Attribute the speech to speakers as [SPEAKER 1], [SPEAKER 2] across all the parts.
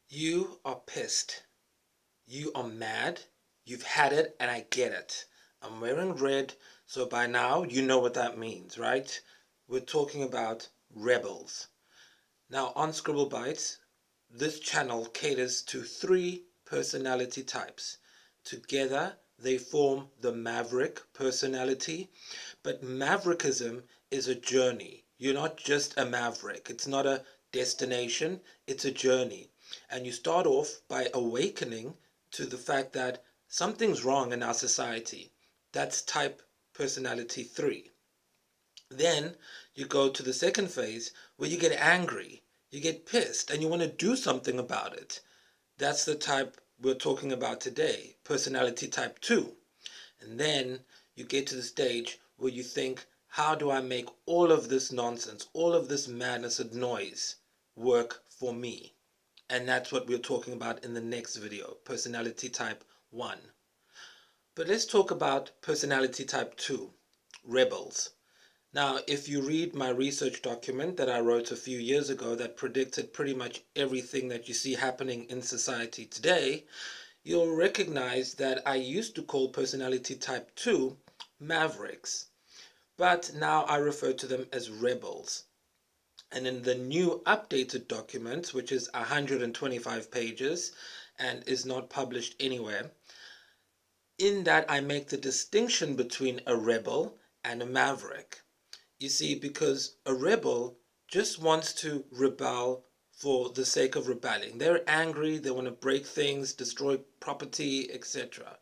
[SPEAKER 1] You are pissed. You are mad. You've had it, and I get it. I'm wearing red, so by now you know what that means, right? We're talking about rebels. Now, on Scribble Bites, this channel caters to three personality types. Together, they form the maverick personality. But maverickism is a journey. You're not just a maverick. It's not a destination, it's a journey. And you start off by awakening to the fact that something's wrong in our society. That's type personality 3. Then you go to the second phase where you get angry, you get pissed, and you want to do something about it. That's the type we're talking about today, personality type 2. And then you get to the stage where you think, how do I make all of this nonsense, all of this madness and noise work for me? And that's what we're talking about in the next video, personality type 1. But let's talk about personality type 2, rebels. Now, if you read my research document that I wrote a few years ago that predicted pretty much everything that you see happening in society today, you'll recognize that I used to call personality type 2 mavericks, but now I refer to them as rebels. And in the new updated document, which is 125 pages and is not published anywhere, in that I make the distinction between a rebel and a maverick. You see, because a rebel just wants to rebel for the sake of rebelling. They're angry, they want to break things, destroy property, etc.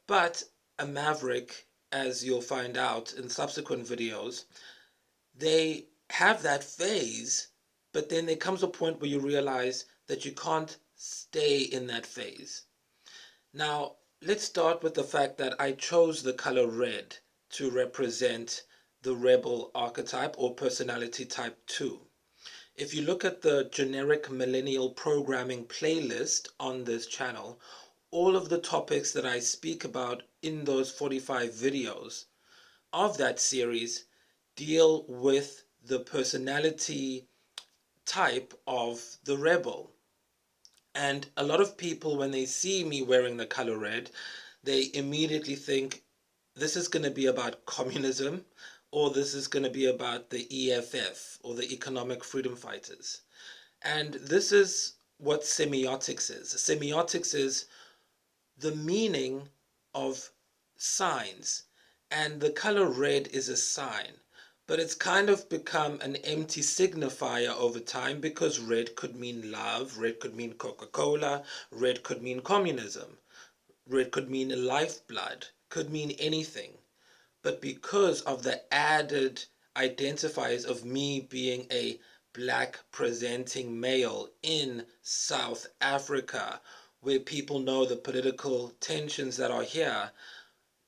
[SPEAKER 1] But a maverick, as you'll find out in subsequent videos, they have that phase, but then there comes a point where you realize that you can't stay in that phase. Now, let's start with the fact that I chose the color red to represent the rebel archetype or personality type 2. If you look at the generic millennial programming playlist on this channel, all of the topics that I speak about in those 45 videos of that series deal with the personality type of the rebel. And a lot of people, when they see me wearing the color red, they immediately think this is going to be about communism, or this is going to be about the EFF, or the Economic Freedom Fighters. And this is what semiotics is. Semiotics is the meaning of signs, and the color red is a sign. But it's kind of become an empty signifier over time because red could mean love, red could mean Coca-Cola, red could mean communism, red could mean lifeblood, could mean anything. But because of the added identifiers of me being a black presenting male in South Africa, where people know the political tensions that are here,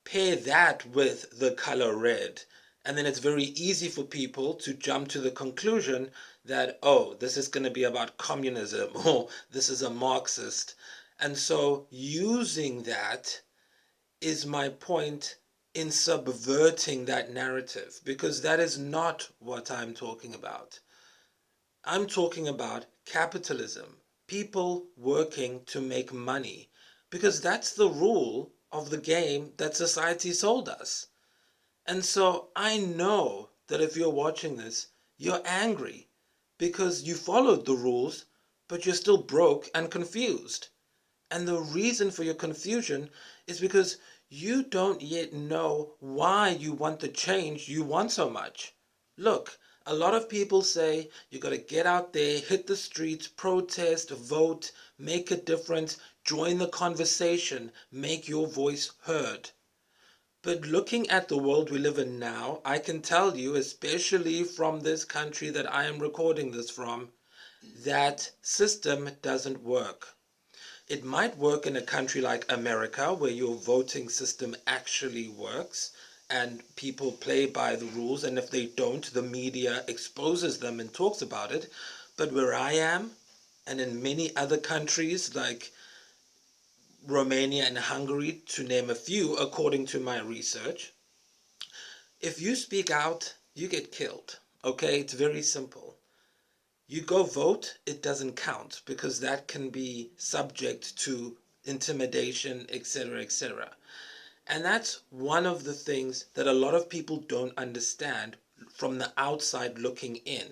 [SPEAKER 1] pair that with the color red, and then it's very easy for people to jump to the conclusion that, oh, this is going to be about communism, or this is a Marxist. And so using that is my point in subverting that narrative, because that is not what I'm talking about. I'm talking about capitalism, people working to make money, because that's the rule of the game that society sold us. And so I know that if you're watching this, you're angry because you followed the rules, but you're still broke and confused. And the reason for your confusion is because you don't yet know why you want the change you want so much. Look, a lot of people say you got to get out there, hit the streets, protest, vote, make a difference, join the conversation, make your voice heard. But looking at the world we live in now, I can tell you, especially from this country that I am recording this from, that system doesn't work. It might work in a country like America, where your voting system actually works and people play by the rules, and if they don't, the media exposes them and talks about it. But where I am, and in many other countries like Romania and Hungary, to name a few, according to my research, if you speak out, you get killed. Okay, it's very simple. You go vote, it doesn't count because that can be subject to intimidation, etc., etc. And that's one of the things that a lot of people don't understand from the outside looking in.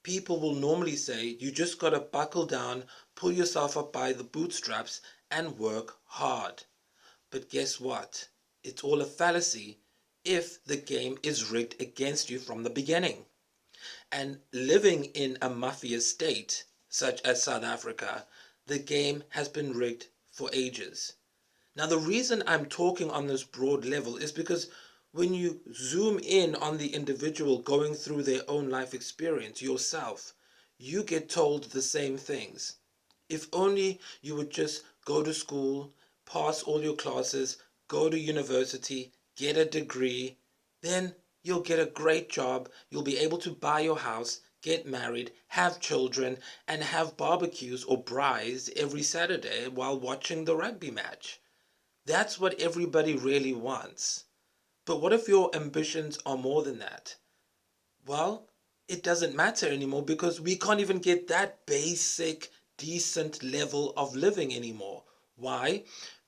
[SPEAKER 1] People will normally say, you just got to buckle down, pull yourself up by the bootstraps, and work hard. But guess what? It's all a fallacy if the game is rigged against you from the beginning. And living in a mafia state, such as South Africa, the game has been rigged for ages. Now, the reason I'm talking on this broad level is because when you zoom in on the individual going through their own life experience yourself, you get told the same things. If only you would just go to school, pass all your classes, go to university, get a degree, then you'll get a great job, you'll be able to buy your house, get married, have children, and have barbecues or braais every Saturday while watching the rugby match. That's what everybody really wants. But what if your ambitions are more than that? Well, it doesn't matter anymore because we can't even get that basic, decent level of living anymore. Why?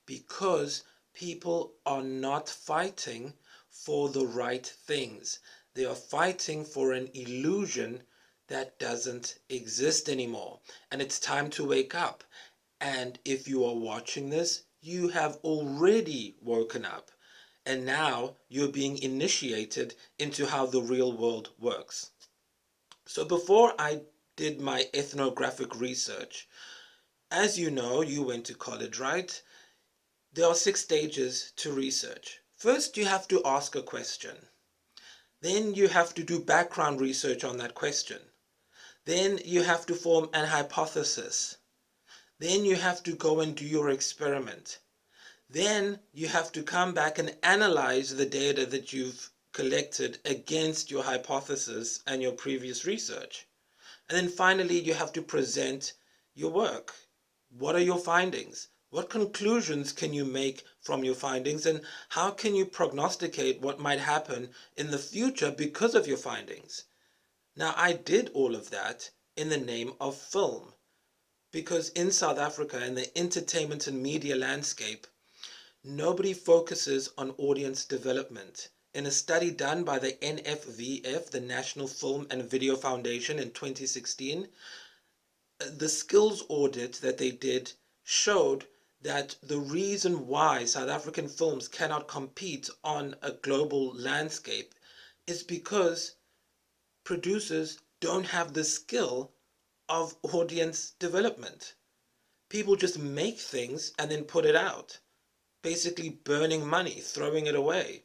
[SPEAKER 1] Because people are not fighting for the right things. They are fighting for an illusion that doesn't exist anymore. And it's time to wake up. And if you are watching this, you have already woken up. And now you're being initiated into how the real world works. So before I did my ethnographic research, as you know, you went to college, right? There are 6 stages to research. First, you have to ask a question. Then you have to do background research on that question. Then you have to form an hypothesis. Then you have to go and do your experiment. Then you have to come back and analyze the data that you've collected against your hypothesis and your previous research. And then finally, you have to present your work. What are your findings? What conclusions can you make from your findings? And how can you prognosticate what might happen in the future because of your findings? Now, I did all of that in the name of film. Because in South Africa, in the entertainment and media landscape, nobody focuses on audience development. In a study done by the NFVF, the National Film and Video Foundation, in 2016, the skills audit that they did showed that the reason why South African films cannot compete on a global landscape is because producers don't have the skill of audience development. People just make things and then put it out, basically burning money, throwing it away.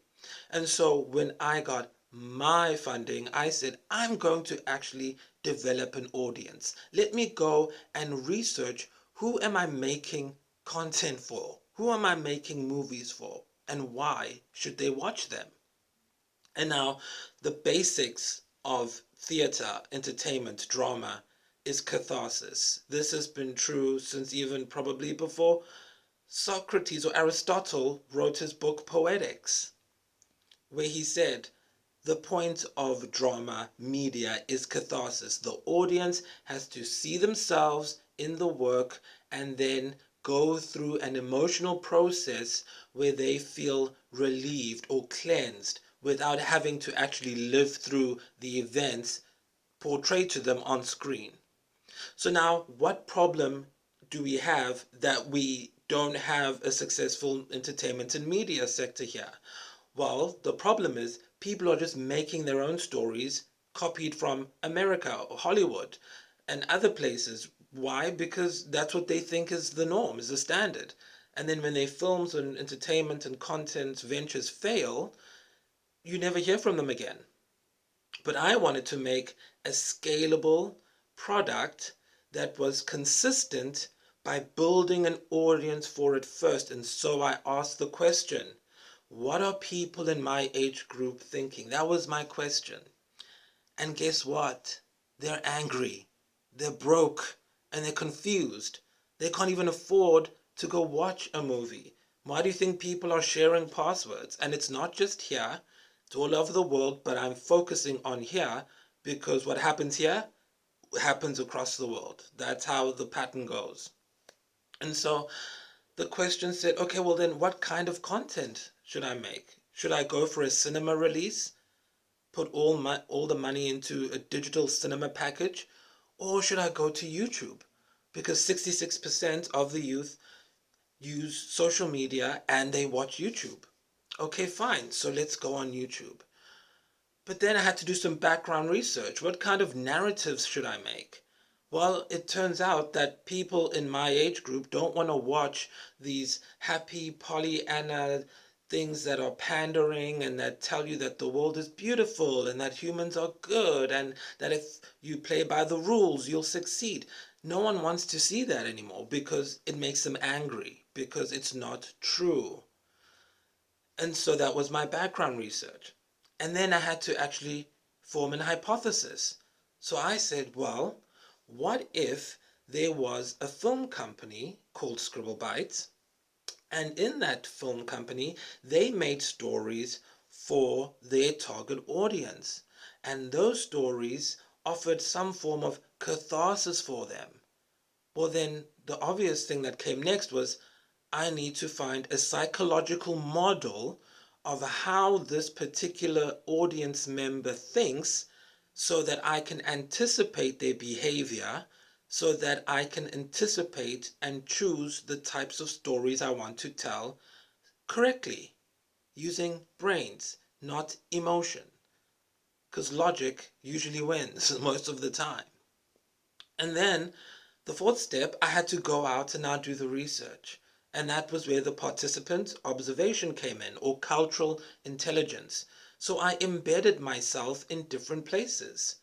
[SPEAKER 1] And so when I got my funding, I said, I'm going to actually develop an audience. Let me go and research, who am I making content for? Who am I making movies for? And why should they watch them? And now the basics of theater, entertainment, drama is catharsis. This has been true since even probably before Socrates or Aristotle wrote his book Poetics, where he said the point of drama media is catharsis. The audience has to see themselves in the work and then go through an emotional process where they feel relieved or cleansed without having to actually live through the events portrayed to them on screen. So now, what problem do we have that we don't have a successful entertainment and media sector here? Well, the problem is people are just making their own stories copied from America or Hollywood and other places. Why? Because that's what they think is the norm, is the standard. And then when their films and entertainment and content ventures fail, you never hear from them again. But I wanted to make a scalable product that was consistent by building an audience for it first. And so I asked the question, what are people in my age group thinking? That was my question. And guess what? They're angry, they're broke, and they're confused. They can't even afford to go watch a movie. Why do you think people are sharing passwords? And it's not just here, it's all over the world, but I'm focusing on here because what happens here happens across the world. That's how the pattern goes. And so the question said, okay, well then what kind of content should I make? Should I go for a cinema release, put all the money into a digital cinema package, or should I go to YouTube? Because 66% of the youth use social media and they watch YouTube. Okay, fine. So let's go on YouTube. But then I had to do some background research. What kind of narratives should I make? Well, it turns out that people in my age group don't want to watch these happy Pollyanna things that are pandering and that tell you that the world is beautiful and that humans are good and that if you play by the rules, you'll succeed. No one wants to see that anymore because it makes them angry, because it's not true. And so that was my background research. And then I had to actually form an hypothesis. So I said, well, what if there was a film company called Scribble Bites, and in that film company, they made stories for their target audience. And those stories offered some form of catharsis for them. Well, then the obvious thing that came next was I need to find a psychological model of how this particular audience member thinks so that I can anticipate their behavior, so that I can anticipate and choose the types of stories I want to tell correctly, using brains, not emotion, because logic usually wins most of the time. And then the fourth step, I had to go out and now do the research. And that was where the participant observation came in, or cultural intelligence. So I embedded myself in different places.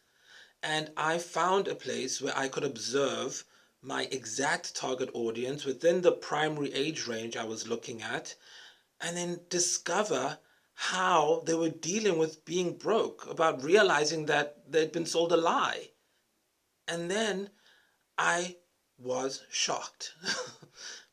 [SPEAKER 1] And I found a place where I could observe my exact target audience within the primary age range I was looking at, and then discover how they were dealing with being broke, about realizing that they'd been sold a lie. And then I was shocked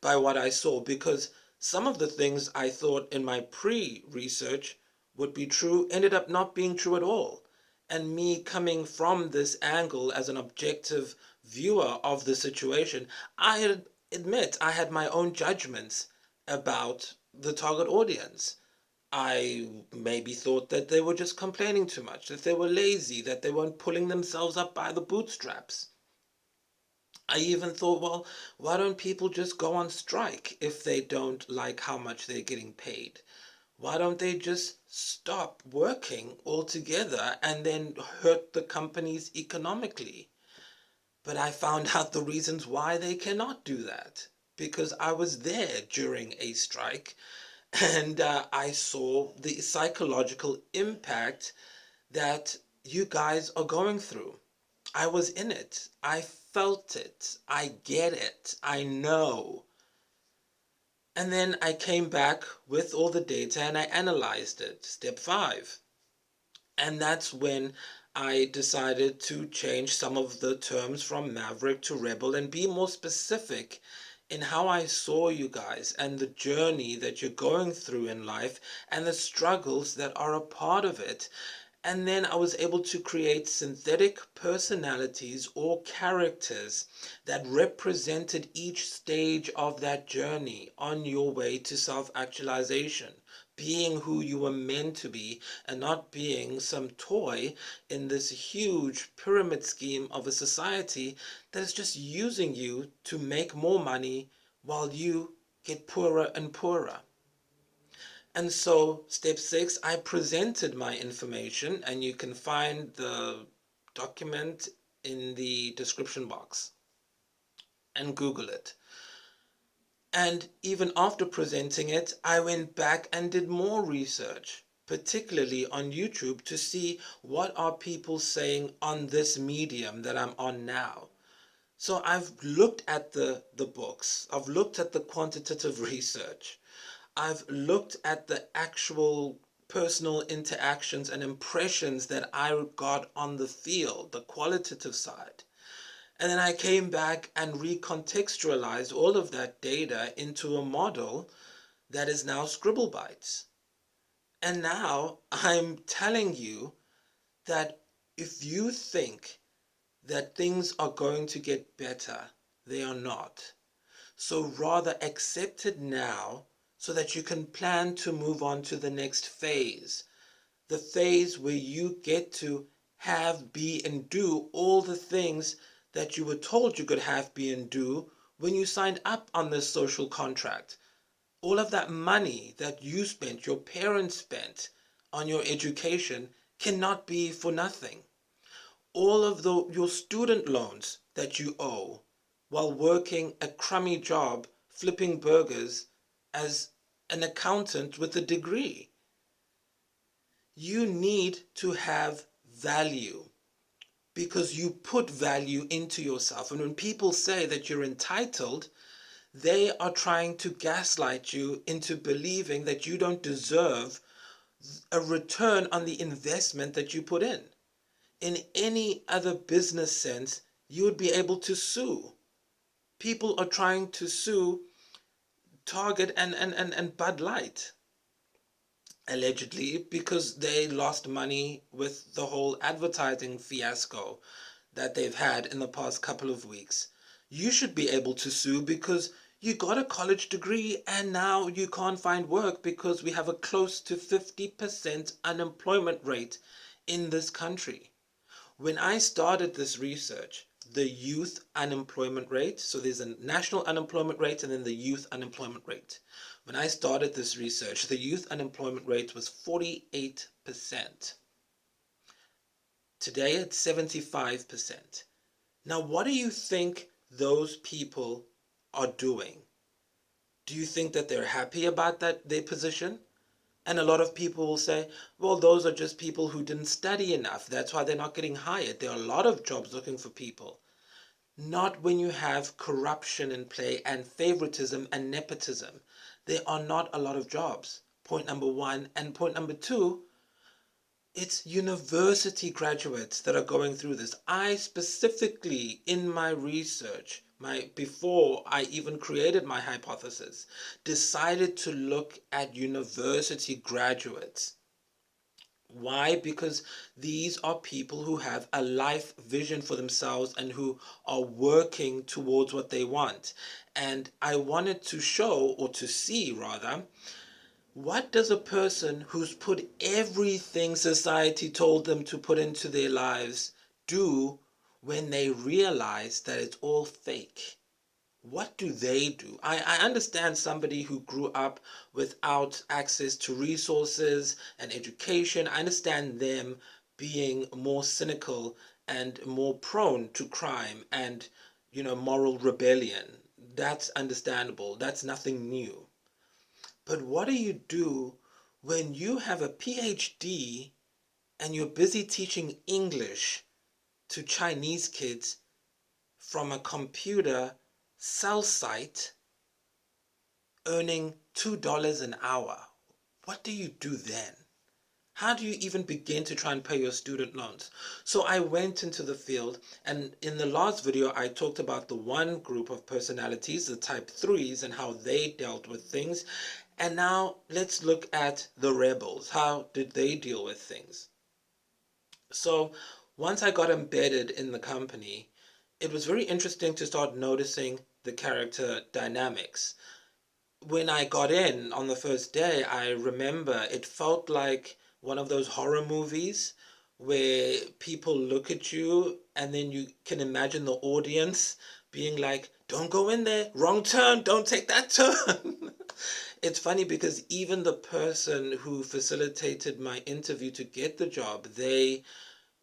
[SPEAKER 1] by what I saw, because some of the things I thought in my pre-research would be true ended up not being true at all. And me coming from this angle as an objective viewer of the situation, I admit I had my own judgments about the target audience. I maybe thought that they were just complaining too much, that they were lazy, that they weren't pulling themselves up by the bootstraps. I even thought, well, why don't people just go on strike if they don't like how much they're getting paid? Why don't they just stop working altogether and then hurt the companies economically? But I found out the reasons why they cannot do that, because I was there during a strike, and I saw the psychological impact that you guys are going through. I was in it. I felt it. I get it. I know. And then I came back with all the data and I analyzed it. Step 5. And that's when I decided to change some of the terms from maverick to rebel and be more specific in how I saw you guys and the journey that you're going through in life and the struggles that are a part of it. And then I was able to create synthetic personalities or characters that represented each stage of that journey on your way to self actualization. Being who you were meant to be and not being some toy in this huge pyramid scheme of a society that is just using you to make more money while you get poorer and poorer. And so, step 6, I presented my information, and you can find the document in the description box and Google it. And even after presenting it, I went back and did more research, particularly on YouTube, to see what are people saying on this medium that I'm on now. So I've looked at the books, I've looked at the quantitative research, I've looked at the actual personal interactions and impressions that I got on the field, the qualitative side. And then I came back and recontextualized all of that data into a model that is now Scribble Bytes. And now I'm telling you that if you think that things are going to get better. They are not. So rather accept it now so that you can plan to move on to the next phase. The phase where you get to have, be, and do all the things that you were told you could have, be, and do when you signed up on this social contract. All of that money that you spent, your parents spent on your education cannot be for nothing. All of your student loans that you owe while working a crummy job flipping burgers as an accountant with a degree. You need to have value because you put value into yourself. And when people say that you're entitled, they are trying to gaslight you into believing that you don't deserve a return on the investment that you put in. In any other business sense, you would be able to sue. People are trying to sue Target and Bud Light, allegedly, because they lost money with the whole advertising fiasco that they've had in the past couple of weeks. You should be able to sue because you got a college degree and now you can't find work because we have a close to 50% unemployment rate in this country. When I started this research, the youth unemployment rate, so there's a national unemployment rate and then the youth unemployment rate. When I started this research, the youth unemployment rate was 48%. Today it's 75%. Now, what do you think those people are doing? Do you think that they're happy about their position? And a lot of people will say, well, those are just people who didn't study enough. That's why they're not getting hired. There are a lot of jobs looking for people. Not when you have corruption in play and favoritism and nepotism. There are not a lot of jobs. Point number one. And point number two, it's university graduates that are going through this. I specifically, in my research, before I even created my hypothesis, decided to look at university graduates. Why? Because these are people who have a life vision for themselves and who are working towards what they want. And I wanted to show, or to see rather, what does a person who's put everything society told them to put into their lives do when they realize that it's all fake? What do they do? I understand somebody who grew up without access to resources and education. I understand them being more cynical and more prone to crime and, moral rebellion. That's understandable. That's nothing new. But what do you do when you have a PhD and you're busy teaching English to Chinese kids from a computer cell site earning $2 an hour? What do you do then? How do you even begin to try and pay your student loans? So I went into the field, and in the last video I talked about the one group of personalities, the type 3s, and how they dealt with things. And now let's look at the rebels. How did they deal with things? So once I got embedded in the company, it was very interesting to start noticing the character dynamics. When I got in on the first day, I remember it felt like one of those horror movies where people look at you and then you can imagine the audience being like, don't go in there, wrong turn, don't take that turn. It's funny because even the person who facilitated my interview to get the job, they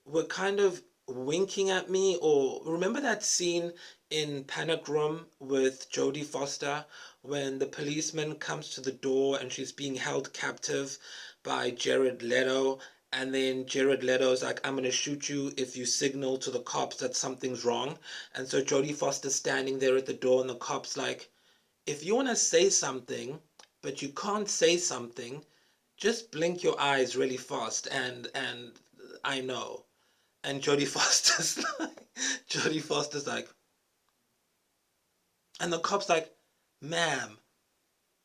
[SPEAKER 1] were kind of winking at me. Or remember that scene in Panic Room with Jodie Foster when the policeman comes to the door and she's being held captive by Jared Leto, and then Jared Leto's like, I'm gonna shoot you if you signal to the cops that something's wrong. And so Jodie Foster's standing there at the door and the cop's like, if you want to say something but you can't say something, just blink your eyes really fast and I know. And Jodie Foster's like, and the cop's like, ma'am,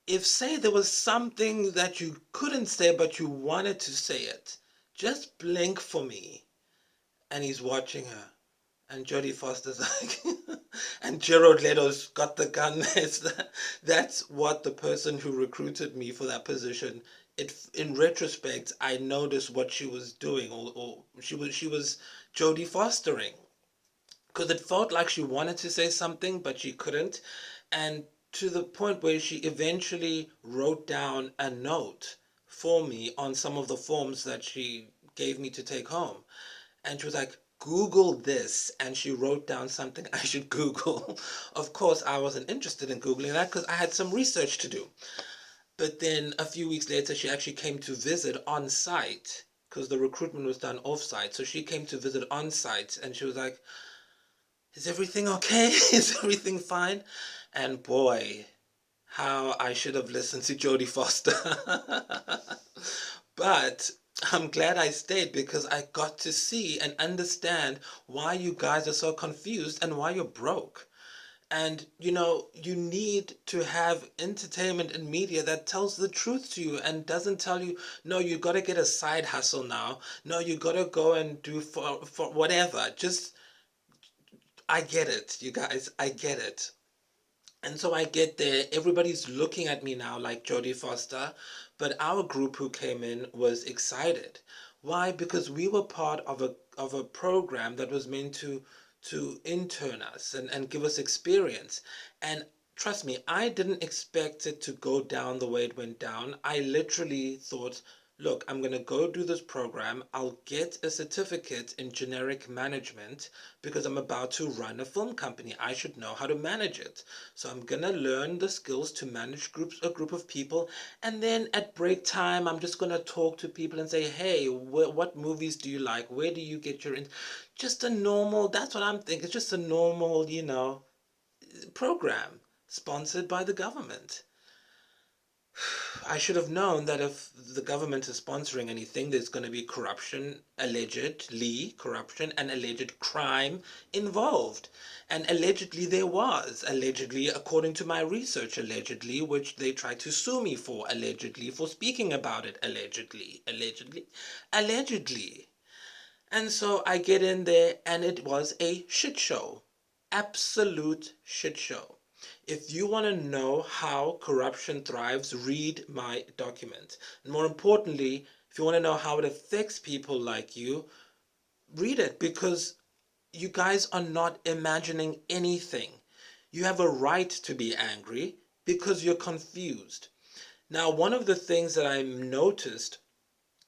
[SPEAKER 1] if say there was something that you couldn't say but you wanted to say it, just blink for me. And he's watching her. And Jodie Foster's like, and Gerald Leto's got the gun. That's what the person who recruited me for that position. In retrospect, I noticed what she was doing, or she was Jodie Fostering, because it felt like she wanted to say something but she couldn't, and to the point where she eventually wrote down a note for me on some of the forms that she gave me to take home, and she was like, Google this, and she wrote down something I should Google. Of course, I wasn't interested in Googling that because I had some research to do. But then a few weeks later, she actually came to visit on site because the recruitment was done off site. So she came to visit on site, and she was like, is everything okay? Is everything fine? And boy, how I should have listened to Jodie Foster. But I'm glad I stayed because I got to see and understand why you guys are so confused and why you're broke. And you need to have entertainment and media that tells the truth to you and doesn't tell you, no, you got to get a side hustle now. No, you got to go and do for whatever. Just, I get it, you guys. I get it. And so I get there, everybody's looking at me now like Jodie Foster, but our group who came in was excited. Why? Because we were part of a program that was meant to intern us and give us experience. And trust me, I didn't expect it to go down the way it went down. I literally thought, look, I'm going to go do this program. I'll get a certificate in generic management because I'm about to run a film company. I should know how to manage it. So I'm going to learn the skills to manage a group of people. And then at break time, I'm just going to talk to people and say, hey, what movies do you like? Where do you get your... Just a normal, that's what I'm thinking. It's just a normal, program sponsored by the government. I should have known that if the government is sponsoring anything, there's going to be corruption, allegedly corruption, and alleged crime involved. And allegedly there was, allegedly, according to my research, allegedly, which they tried to sue me for, allegedly, for speaking about it, allegedly. And so I get in there, and it was a shit show. Absolute shit show. If you want to know how corruption thrives, read my document. And more importantly, if you want to know how it affects people like you, read it, because you guys are not imagining anything. You have a right to be angry because you're confused. Now, one of the things that I noticed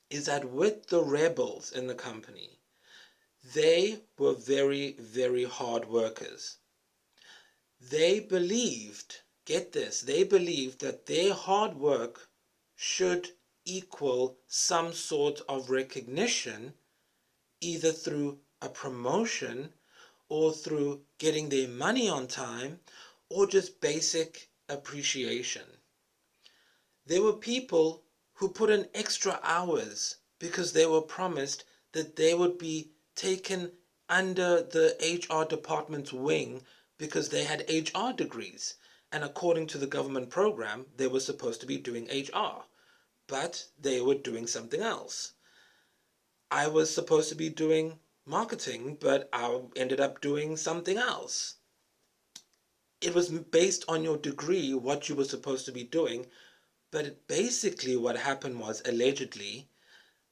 [SPEAKER 1] is that with the rebels in the company, they were very, very hard workers. They believed, get this, they believed that their hard work should equal some sort of recognition, either through a promotion or through getting their money on time or just basic appreciation. There were people who put in extra hours because they were promised that they would be taken under the HR department's wing because they had HR degrees. And according to the government program, they were supposed to be doing HR, but they were doing something else. I was supposed to be doing marketing, but I ended up doing something else. It was based on your degree, what you were supposed to be doing, but basically what happened was, allegedly,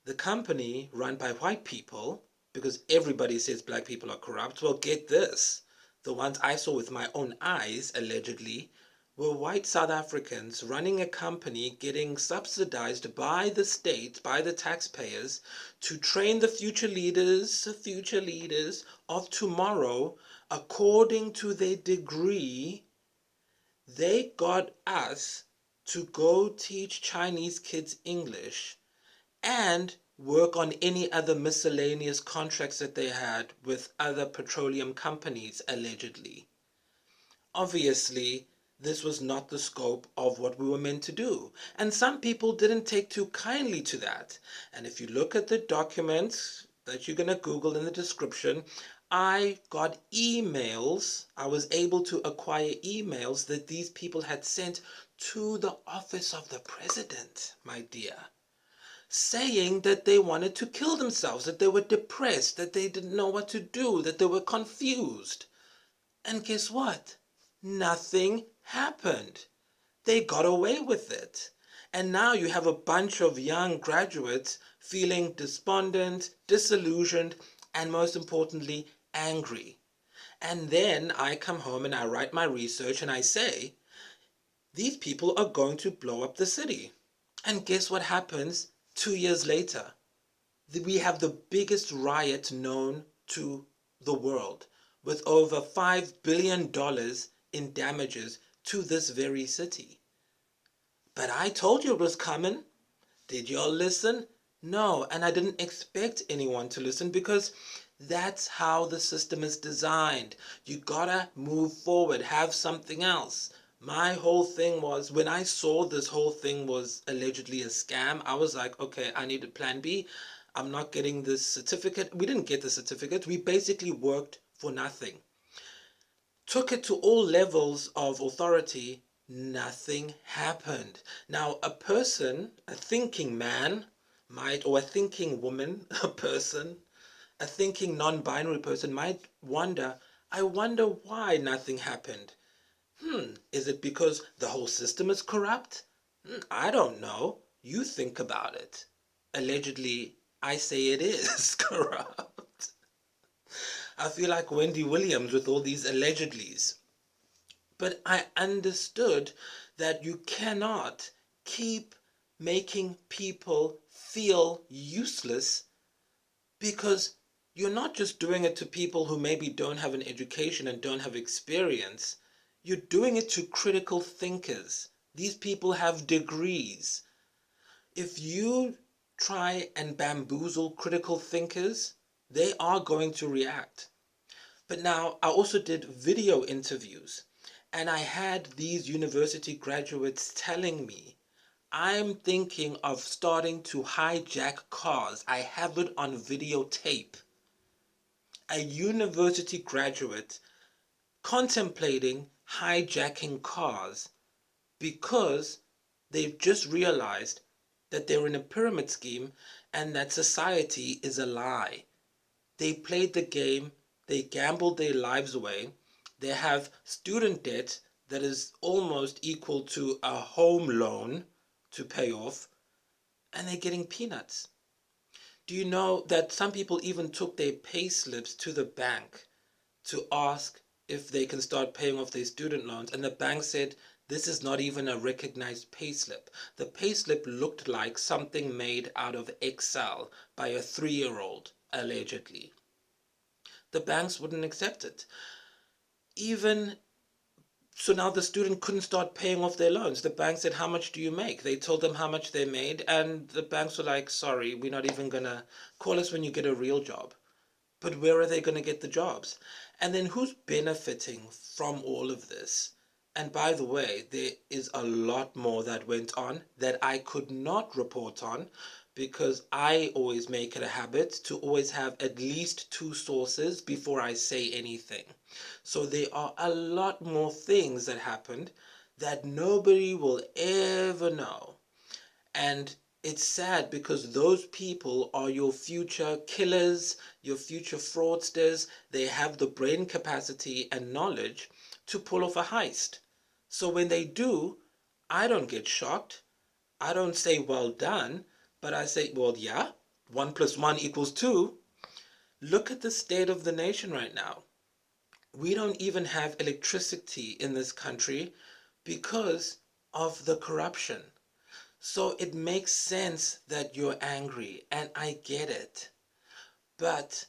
[SPEAKER 1] the company run by white people, because everybody says black people are corrupt. Well, get this. The ones I saw with my own eyes, allegedly, were white South Africans running a company getting subsidized by the state, by the taxpayers, to train the future leaders of tomorrow according to their degree. They got us to go teach Chinese kids English and work on any other miscellaneous contracts that they had with other petroleum companies, allegedly. Obviously, this was not the scope of what we were meant to do. And some people didn't take too kindly to that. And if you look at the documents that you're going to Google in the description, I got emails. I was able to acquire emails that these people had sent to the office of the president, my dear. saying that they wanted to kill themselves, that they were depressed, that they didn't know what to do, that they were confused. And guess what? Nothing happened. They got away with it. And now you have a bunch of young graduates feeling despondent, disillusioned, and most importantly, angry. And then I come home and I write my research and I say, these people are going to blow up the city. And guess what happens 2 years later? We have the biggest riot known to the world, with over $5 billion in damages to this very city. But I told you it was coming. Did y'all listen? No, and I didn't expect anyone to listen because that's how the system is designed. You gotta move forward, have something else. My whole thing was when I saw this whole thing was allegedly a scam, I was like, okay, I need a plan B. I'm not getting this certificate. We didn't get the certificate. We basically worked for nothing. Took it to all levels of authority, nothing happened. Now, a person, a thinking man, might, or a thinking woman, a person, a thinking non binary person might wonder, I wonder why nothing happened. Is it because the whole system is corrupt? I don't know. You think about it. Allegedly, I say it is corrupt. I feel like Wendy Williams with all these allegedlys. But I understood that you cannot keep making people feel useless because you're not just doing it to people who maybe don't have an education and don't have experience. You're doing it to critical thinkers. These people have degrees. If you try and bamboozle critical thinkers, they are going to react. But now I also did video interviews and I had these university graduates telling me, I'm thinking of starting to hijack cars. I have it on videotape. A university graduate contemplating hijacking cars because they've just realized that they're in a pyramid scheme and that society is a lie. They played the game, they gambled their lives away, they have student debt that is almost equal to a home loan to pay off, and they're getting peanuts. Do you know that some people even took their pay slips to the bank to ask if they can start paying off their student loans? And the bank said, this is not even a recognized payslip. The payslip looked like something made out of Excel by a 3-year-old, allegedly. The banks wouldn't accept it. Even so, now the student couldn't start paying off their loans. The bank said, how much do you make? They told them how much they made, and the banks were like, sorry, we're not even gonna call us when you get a real job. But where are they going to get the jobs? And then who's benefiting from all of this? And by the way, there is a lot more that went on that I could not report on because I always make it a habit to always have at least two sources before I say anything. So there are a lot more things that happened that nobody will ever know. And it's sad because those people are your future killers, your future fraudsters. They have the brain capacity and knowledge to pull off a heist. So when they do, I don't get shocked. I don't say, well done, but I say, well, yeah, 1 + 1 = 2. Look at the state of the nation right now. We don't even have electricity in this country because of the corruption. So it makes sense that you're angry, and I get it. But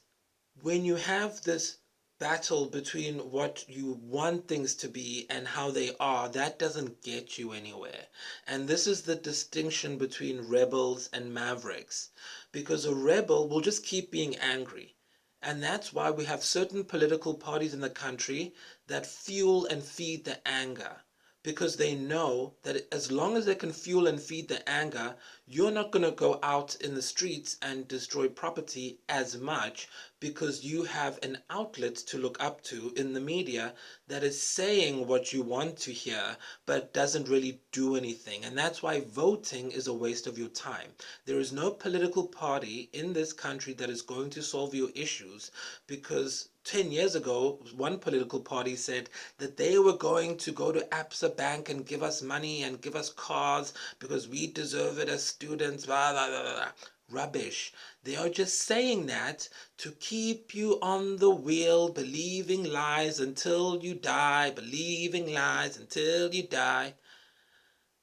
[SPEAKER 1] when you have this battle between what you want things to be and how they are, that doesn't get you anywhere. And this is the distinction between rebels and mavericks. Because a rebel will just keep being angry. And that's why we have certain political parties in the country that fuel and feed the anger. because they know that as long as they can fuel and feed the anger, you're not going to go out in the streets and destroy property as much, because you have an outlet to look up to in the media that is saying what you want to hear but doesn't really do anything. And that's why voting is a waste of your time. There is no political party in this country that is going to solve your issues, because 10 years ago, one political party said that they were going to go to Absa Bank and give us money and give us cars because we deserve it as students, blah, blah, blah, blah. Rubbish. They are just saying that to keep you on the wheel, believing lies until you die, believing lies until you die.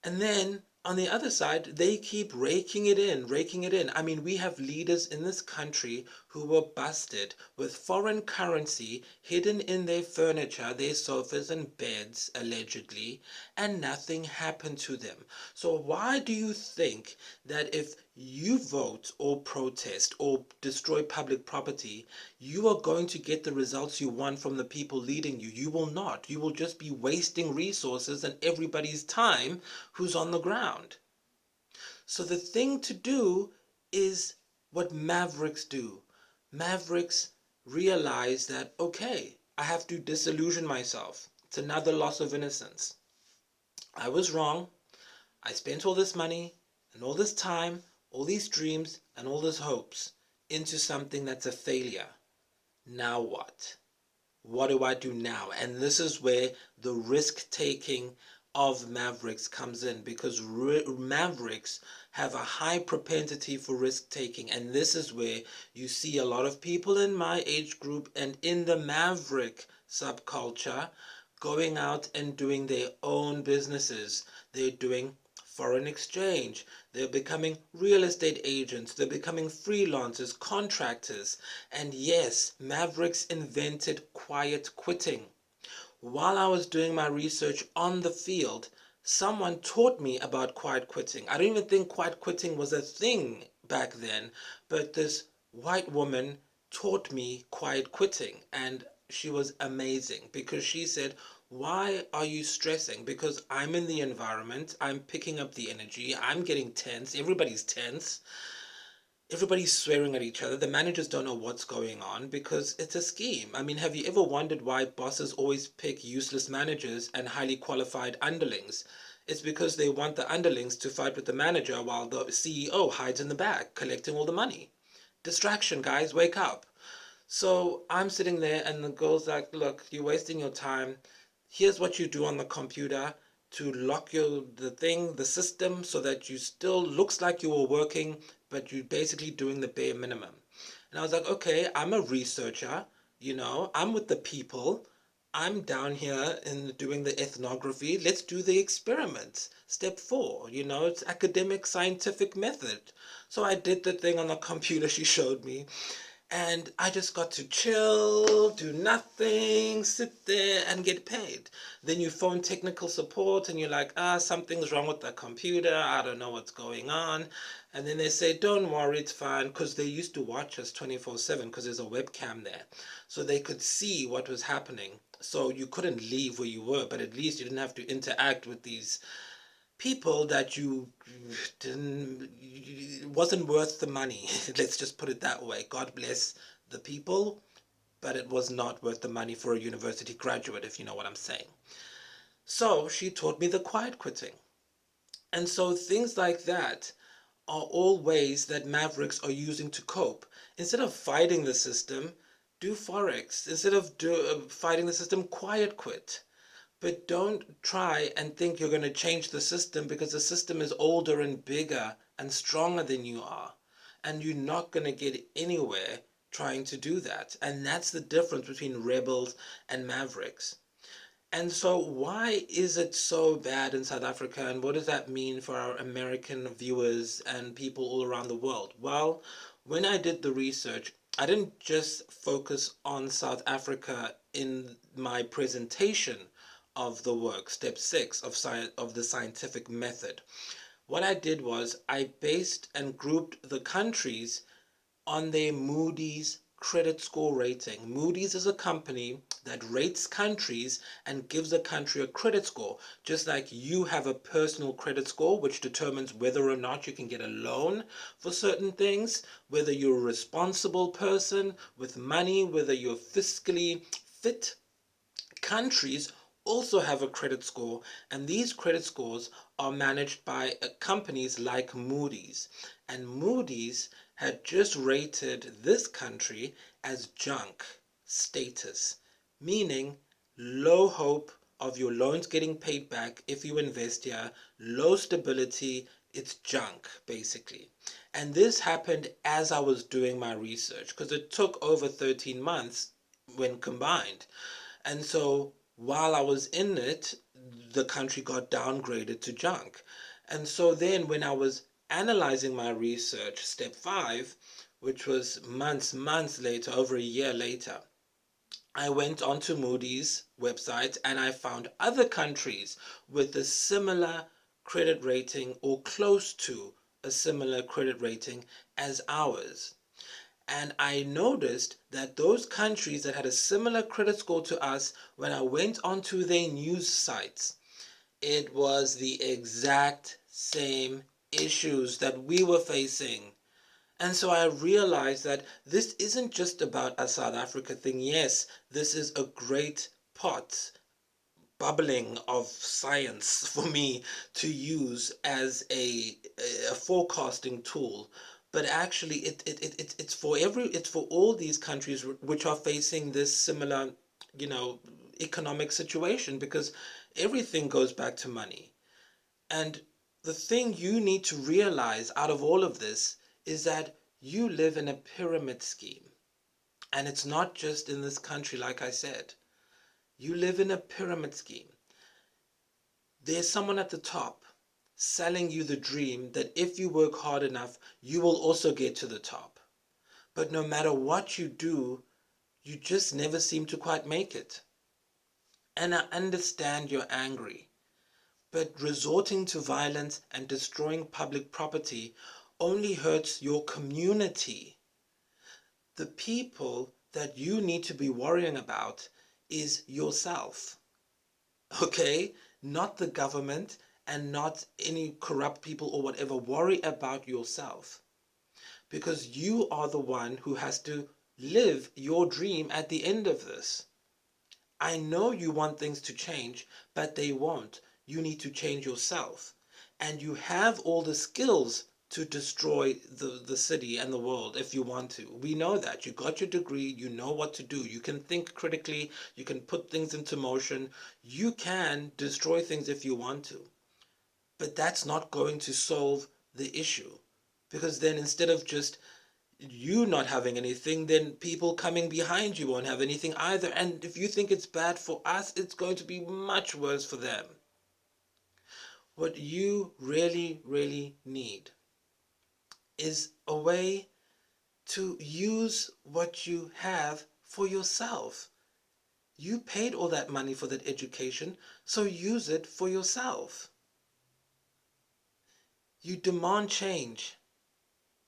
[SPEAKER 1] And then on the other side, they keep raking it in, raking it in. I mean, we have leaders in this country who were busted with foreign currency hidden in their furniture, their sofas and beds, allegedly, and nothing happened to them. So why do you think that if you vote or protest or destroy public property, you are going to get the results you want from the people leading you? You will not. You will just be wasting resources and everybody's time who's on the ground. So the thing to do is what mavericks do. Mavericks realize that, okay, I have to disillusion myself. It's another loss of innocence. I was wrong. I spent all this money and all this time, all these dreams and all these hopes into something that's a failure. Now what? What do I do now? And this is where the risk taking of mavericks comes in, because mavericks have a high propensity for risk taking. And this is where you see a lot of people in my age group and in the maverick subculture going out and doing their own businesses. They're doing foreign exchange. They're becoming real estate agents. They're becoming freelancers, contractors. And yes, mavericks invented quiet quitting. While I was doing my research on the field, someone taught me about quiet quitting. I don't even think quiet quitting was a thing back then, but this white woman taught me quiet quitting, and she was amazing because she said, why are you stressing? Because I'm in the environment, I'm picking up the energy, I'm getting tense, everybody's tense. Everybody's swearing at each other. The managers don't know what's going on because it's a scheme. I mean, have you ever wondered why bosses always pick useless managers and highly qualified underlings? It's because they want the underlings to fight with the manager while the CEO hides in the back collecting all the money. Distraction, guys, wake up. So I'm sitting there and the girl's like, look, you're wasting your time. Here's what you do on the computer to lock the system so that you still looks like you were working, but you're basically doing the bare minimum. And I was like, okay, I'm a researcher, I'm with the people. I'm down here in doing the ethnography. Let's do the experiments. Step 4, it's academic scientific method. So I did the thing on the computer she showed me, and I just got to chill, do nothing, sit there and get paid. Then you phone technical support and you're like, something's wrong with the computer, I don't know what's going on. And then they say, don't worry, it's fine, because they used to watch us 24/7 because there's a webcam there. So they could see what was happening. So you couldn't leave where you were, but at least you didn't have to interact with these people that you didn't, it wasn't worth the money. Let's just put it that way. God bless the people, but it was not worth the money for a university graduate, if you know what I'm saying. So she taught me the quiet quitting. And so things like that are all ways that mavericks are using to cope. Instead of fighting the system, do forex. Instead of fighting the system, quiet quit. But don't try and think you're going to change the system, because the system is older and bigger and stronger than you are. And you're not going to get anywhere trying to do that. And that's the difference between rebels and mavericks. And so why is it so bad in South Africa, and what does that mean for our American viewers and people all around the world? Well, when I did the research, I didn't just focus on South Africa in my presentation of the work, step 6 of the scientific method. What I did was I based and grouped the countries on their Moody's credit score rating. Moody's is a company that rates countries and gives a country a credit score, just like you have a personal credit score which determines whether or not you can get a loan for certain things, whether you're a responsible person with money, whether you're fiscally fit. Countries also have a credit score, and these credit scores are managed by companies like Moody's. And Moody's had just rated this country as junk status, meaning low hope of your loans getting paid back if you invest here, low stability, it's junk basically. And this happened as I was doing my research because it took over 13 months when combined. And so while I was in it, the country got downgraded to junk. And so then when I was analyzing my research, step five, which was months later, over a year later, I went onto Moody's website and I found other countries with a similar credit rating or close to a similar credit rating as ours. And I noticed that those countries that had a similar credit score to us, when I went onto their news sites, it was the exact same issues that we were facing. And so I realized that this isn't just about a South Africa thing. Yes, this is a great pot bubbling of science for me to use as a forecasting tool, but actually it's for all these countries which are facing this similar, you know, economic situation, because everything goes back to money. And the thing you need to realize out of all of this is that you live in a pyramid scheme, and it's not just in this country. Like I said, you live in a pyramid scheme. There's someone at the top selling you the dream that if you work hard enough, you will also get to the top. But no matter what you do, you just never seem to quite make it. And I understand you're angry, but resorting to violence and destroying public property only hurts your community. The people that you need to be worrying about is yourself. Okay? Not the government and not any corrupt people or whatever. Worry about yourself, because you are the one who has to live your dream at the end of this. I know you want things to change, but they won't. You need to change yourself. And you have all the skills to destroy the city and the world if you want to. We know that. You got your degree, you know what to do. You can think critically, you can put things into motion. You can destroy things if you want to. But that's not going to solve the issue. Because then instead of just you not having anything, then people coming behind you won't have anything either. And if you think it's bad for us, it's going to be much worse for them. What you really, really need is a way to use what you have for yourself. You paid all that money for that education, so use it for yourself. You demand change.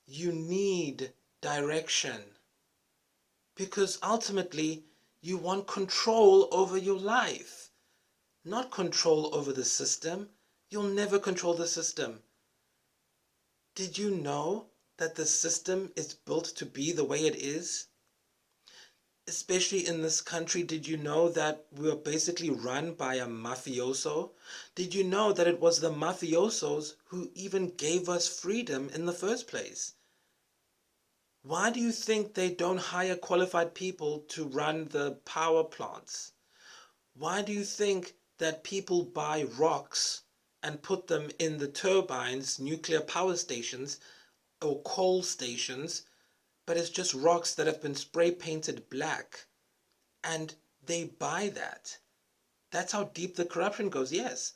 [SPEAKER 1] You need direction. Because ultimately, you want control over your life, not control over the system. You'll never control the system. Did you know that the system is built to be the way it is? Especially in this country, did you know that we are basically run by a mafioso? Did you know that it was the mafiosos who even gave us freedom in the first place? Why do you think they don't hire qualified people to run the power plants? Why do you think that people buy rocks and put them in the turbines, nuclear power stations, or coal stations, but it's just rocks that have been spray painted black? And they buy that. That's how deep the corruption goes. Yes.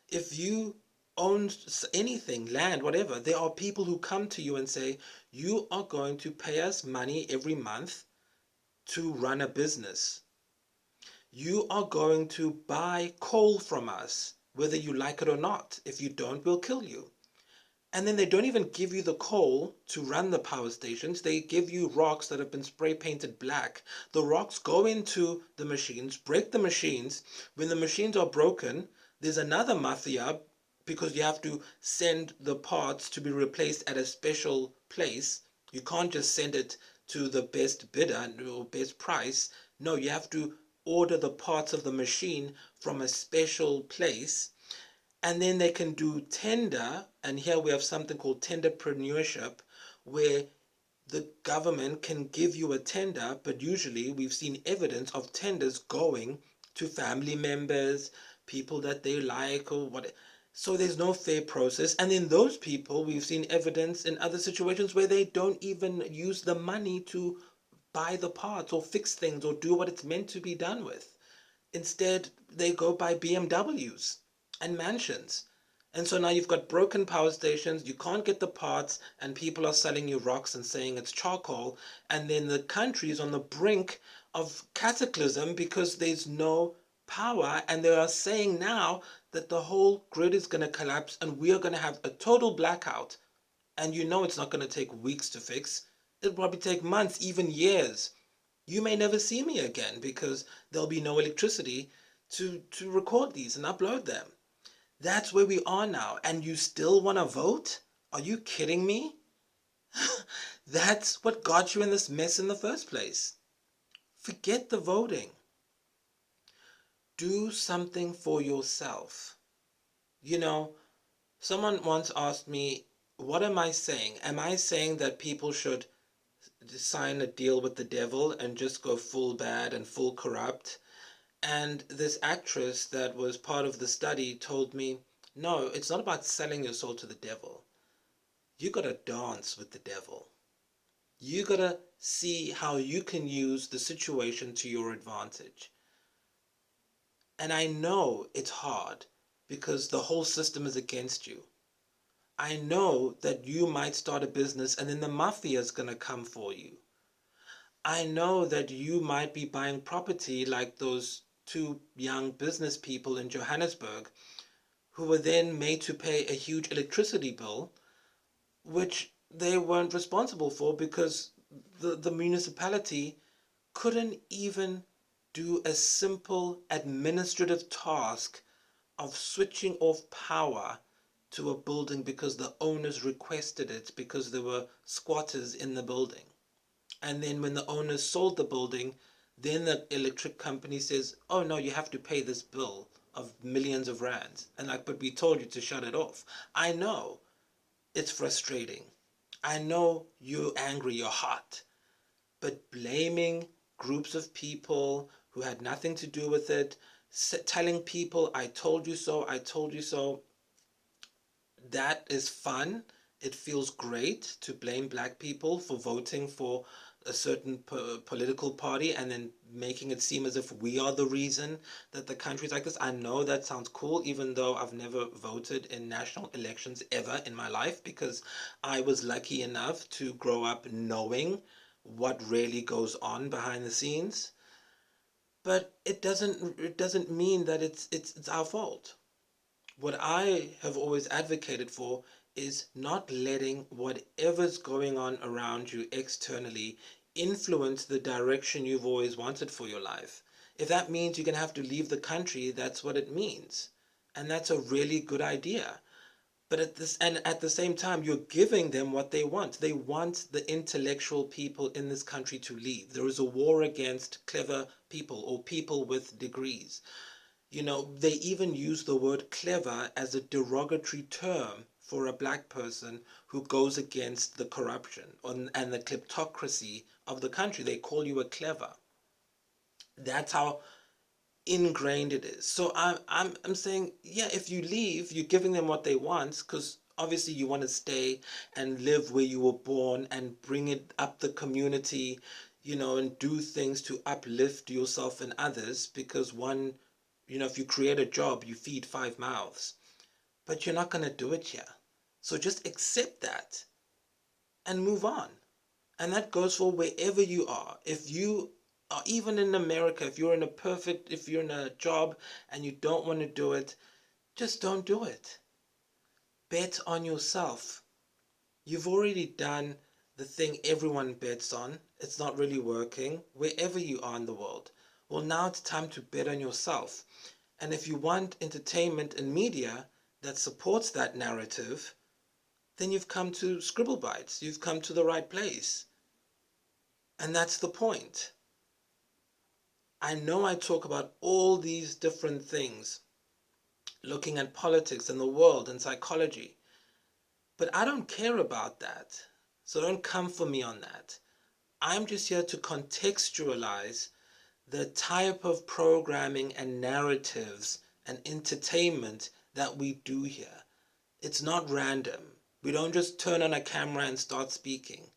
[SPEAKER 1] If you own anything, land, whatever, there are people who come to you and say, you are going to pay us money every month to run a business. You are going to buy coal from us, whether you like it or not. If you don't, we'll kill you. And then they don't even give you the coal to run the power stations. They give you rocks that have been spray painted black. The rocks go into the machines, break the machines. When the machines are broken, there's another mafia because you have to send the parts to be replaced at a special place. You can't just send it to the best bidder or best price. No, you have to order the parts of the machine from a special place, and then they can do tender. And here we have something called tenderpreneurship, where the government can give you a tender, but usually we've seen evidence of tenders going to family members, people that they like or what. So there's no fair process. And then those people, we've seen evidence in other situations where they don't even use the money to buy the parts or fix things or do what it's meant to be done with. Instead, they go buy BMWs and mansions. And so now you've got broken power stations, you can't get the parts, and people are selling you rocks and saying it's charcoal. And then the country is on the brink of cataclysm because there's no power. And they are saying now that the whole grid is going to collapse and we are going to have a total blackout. And you know it's not going to take weeks to fix, it'll probably take months, even years. You may never see me again because there'll be no electricity to record these and upload them. That's where we are now. And you still want to vote? Are you kidding me? That's what got you in this mess in the first place. Forget the voting. Do something for yourself. You know, someone once asked me, what am I saying? Am I saying that people should sign a deal with the devil and just go full bad and full corrupt? And this actress that was part of the study told me, no, it's not about selling your soul to the devil. You gotta dance with the devil. You gotta see how you can use the situation to your advantage. And I know it's hard because the whole system is against you. I know that you might start a business and then the mafia is gonna come for you. I know that you might be buying property like those two young business people in Johannesburg who were then made to pay a huge electricity bill, which they weren't responsible for because the municipality couldn't even do a simple administrative task of switching off power to a building because the owners requested it because there were squatters in the building. And then when the owners sold the building, then the electric company says, oh no, you have to pay this bill of millions of rands. And like, but we told you to shut it off. I know it's frustrating. I know you're angry, you're hot. But blaming groups of people who had nothing to do with it, telling people, I told you so, I told you so, that is fun. It feels great to blame black people for voting for a certain political party and then making it seem as if we are the reason that the country's like this. I know that sounds cool, even though I've never voted in national elections ever in my life because I was lucky enough to grow up knowing what really goes on behind the scenes. But it doesn't mean that it's our fault. What I have always advocated for is not letting whatever's going on around you externally influence the direction you've always wanted for your life. If that means you're going to have to leave the country, that's what it means. And that's a really good idea. But at the same time, you're giving them what they want. They want the intellectual people in this country to leave. There is a war against clever people or people with degrees. You know, they even use the word clever as a derogatory term for a black person who goes against the corruption and the kleptocracy of the country. They call you a clever. That's how ingrained it is. So I'm saying, yeah, if you leave, you're giving them what they want because obviously you want to stay and live where you were born and bring it up the community, and do things to uplift yourself and others because if you create a job, you feed five mouths. But you're not going to do it here. So just accept that and move on. And that goes for wherever you are. If you are even in America, if you're in a job and you don't want to do it, just don't do it. Bet on yourself. You've already done the thing everyone bets on. It's not really working wherever you are in the world. Well, now it's time to bet on yourself. And if you want entertainment and media that supports that narrative, then you've come to Scribble Bites. You've come to the right place. And that's the point. I know I talk about all these different things, looking at politics and the world and psychology, but I don't care about that. So don't come for me on that. I'm just here to contextualize the type of programming and narratives and entertainment that we do here. It's not random. We don't just turn on a camera and start speaking.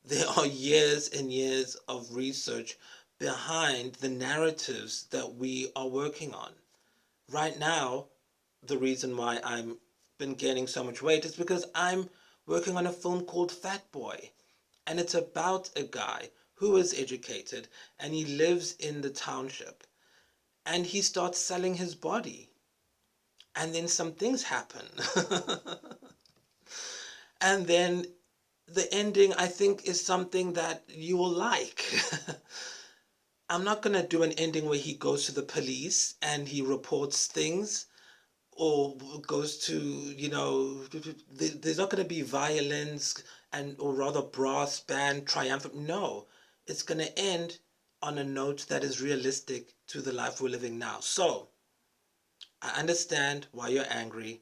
[SPEAKER 1] There are years and years of research behind the narratives that we are working on. Right now, the reason why I'm been gaining so much weight is because I'm working on a film called Fat Boy. And it's about a guy who is educated and he lives in the township. And he starts selling his body. And then some things happen. And then the ending, I think, is something that you will like. I'm not going to do an ending where he goes to the police and he reports things or goes to, there's not going to be violence and or rather brass band triumphant. No, it's going to end on a note that is realistic to the life we're living now. So I understand why you're angry,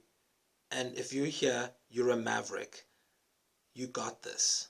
[SPEAKER 1] and if you're here, you're a maverick. You got this.